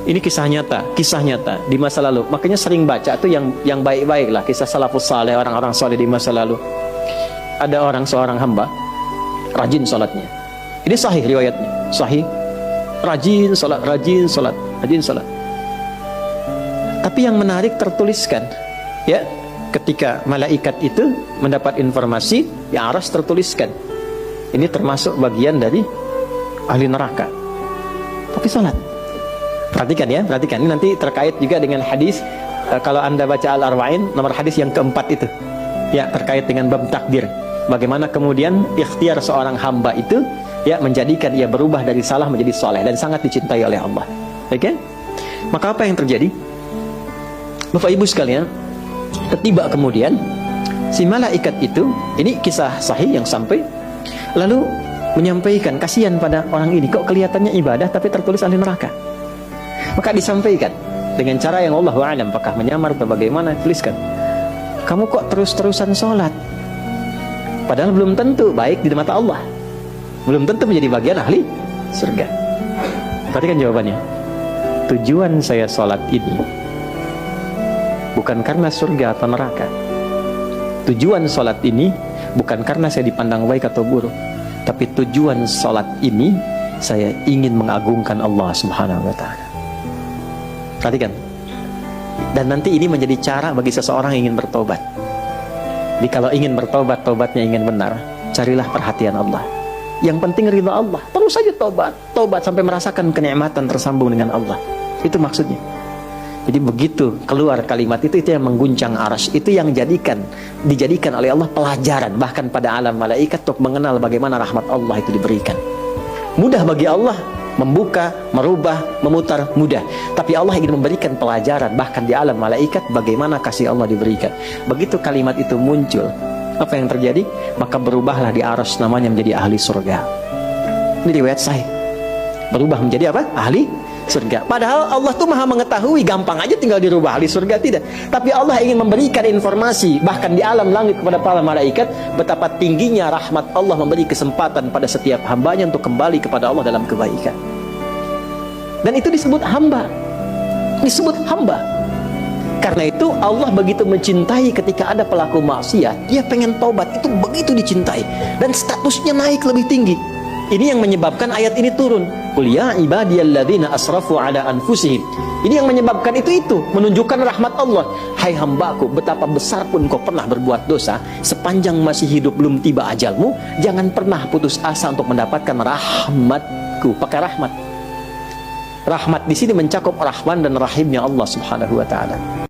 Ini kisah nyata di masa lalu. Makanya sering baca tuh yang baik-baik lah, kisah salafus saleh, orang-orang saleh di masa lalu. Ada seorang hamba rajin salatnya. Ini sahih riwayatnya, sahih. Rajin salat. Tapi yang menarik tertuliskan, ya, ketika malaikat itu mendapat informasi, ya aras tertuliskan. Ini termasuk bagian dari ahli neraka. Tapi salat. Perhatikan ya, perhatikan. Ini nanti terkait juga dengan hadis, kalau Anda baca Al-Arba'in, nomor hadis yang keempat itu. Ya, terkait dengan bab takdir. Bagaimana kemudian ikhtiar seorang hamba itu, ya, menjadikan ia berubah dari salah menjadi soleh dan sangat dicintai oleh Allah. Oke? Maka apa yang terjadi? Bapak Ibu sekalian, ketiba kemudian si malaikat itu, ini kisah sahih yang sampai, lalu menyampaikan, kasihan pada orang ini, kok kelihatannya ibadah tapi tertulis ahli neraka. Maka disampaikan dengan cara yang Allahu a'lam, apakah menyamar atau bagaimana, tuliskan, kamu kok terus-terusan sholat, padahal belum tentu baik di mata Allah, belum tentu menjadi bagian ahli surga. Perhatikan jawabannya. Tujuan saya sholat ini bukan karena surga atau neraka. Tujuan sholat ini bukan karena saya dipandang baik atau buruk, tapi tujuan sholat ini saya ingin mengagungkan Allah Subhanahu wa ta'ala. Perhatikan. Dan nanti ini menjadi cara bagi seseorang yang ingin bertobat. Jadi kalau ingin bertobat, tobatnya ingin benar, carilah perhatian Allah. Yang penting ridha Allah. Terus saja tobat sampai merasakan kenikmatan tersambung dengan Allah. Itu maksudnya. Jadi begitu keluar kalimat itu yang mengguncang arsy, itu yang dijadikan oleh Allah pelajaran bahkan pada alam malaikat untuk mengenal bagaimana rahmat Allah itu diberikan. Mudah bagi Allah membuka, merubah, memutar, mudah. Tapi Allah ingin memberikan pelajaran bahkan di alam malaikat bagaimana kasih Allah diberikan. Begitu kalimat itu muncul, apa yang terjadi? Maka berubahlah di arsy namanya menjadi ahli surga. Ini riwayat sahih. Berubah menjadi apa? Ahli surga. Padahal Allah tuh maha mengetahui, gampang aja tinggal dirubah ahli surga, tidak. Tapi Allah ingin memberikan informasi bahkan di alam langit kepada para malaikat betapa tingginya rahmat Allah memberi kesempatan pada setiap hambanya untuk kembali kepada Allah dalam kebaikan. Dan itu disebut hamba. Disebut hamba. Karena itu Allah begitu mencintai ketika ada pelaku maksiat, dia pengen taubat, itu begitu dicintai dan statusnya naik lebih tinggi. Ini yang menyebabkan ayat ini turun. Qul ya ibadiyalladzina asrafu ala anfusihim. Ini yang menyebabkan itu menunjukkan rahmat Allah. Hai hambaku, betapa besar pun kau pernah berbuat dosa, sepanjang masih hidup belum tiba ajalmu, jangan pernah putus asa untuk mendapatkan rahmatku. Pakai rahmat. Rahmat di sini mencakup Rahman dan Rahimnya Allah Subhanahu wa taala.